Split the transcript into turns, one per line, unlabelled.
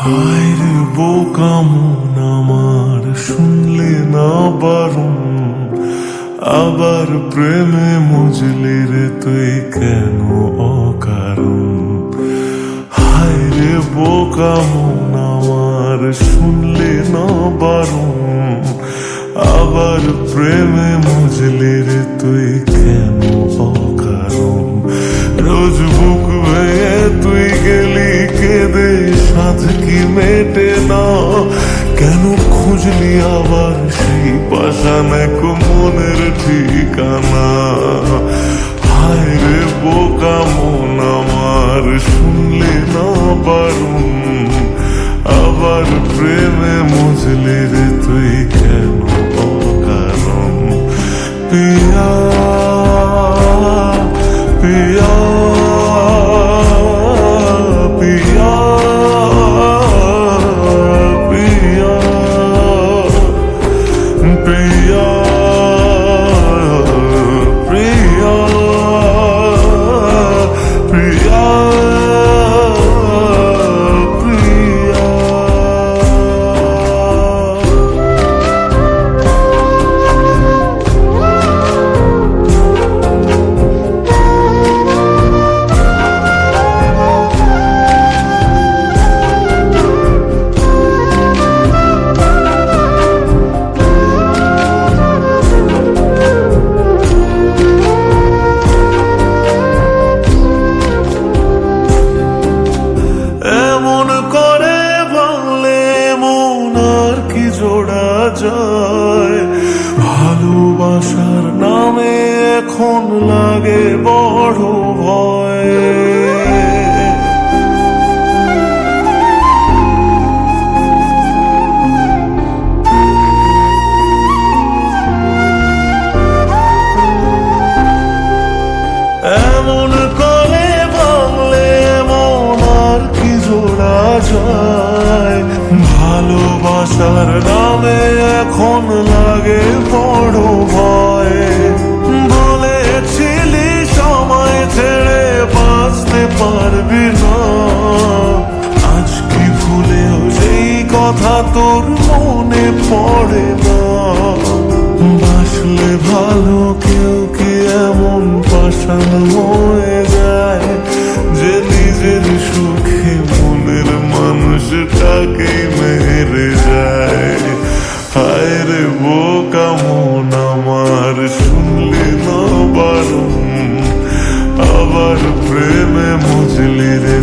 হায়রে বোকা মন আমার, শুনলে না বারণ, আবার প্রেমে মজলি রে তুই কেন অকারণ। হায়রে বোকা মন আমার, শুনলে না বারণ, আবার প্রেমে মজলি রে তুই কেন অকারণ। রোজ বুক ভেঙে তুই গেলি কেঁদে, সাথ কি মেটে না, কেন খুঁজলি আবার সেই পাষাণ এক মনের ঠিকানা। হায়রে বোকা মন আমার, শুনলে না বারণ, আবার প্রেমে মজলি রে তুই কেন অকারণ। পিয়া পিয়া পিয়া পিয়া প্রিয়া প্রিয়া প্রিয়া প্রিয়া। এমন করে ভাঙলে মন আর কি জোড়া যায়, ভালোবাসার নামে এখন লাগে বড় ভয়। এমন করে ভাঙলে মন আর কি জোড়া যায়, ভালোবাসার নামে এখন লাগে বড় ভয়। বলেছিলি সময় ছেড়ে বাঁচতে পারবি না, আজ কি ভুলেও সেই কথা তোর মনে পড়ে না। বাসলে ভালো কেউ কি এমন পাষাণ হয়ে যায়, যে নিজের সুখে মনের মানুষটাকে মেরে যায়। হায়রে বোকা মন আমার, শুনলে না বারণ, আবার প্রেমে মজলি রে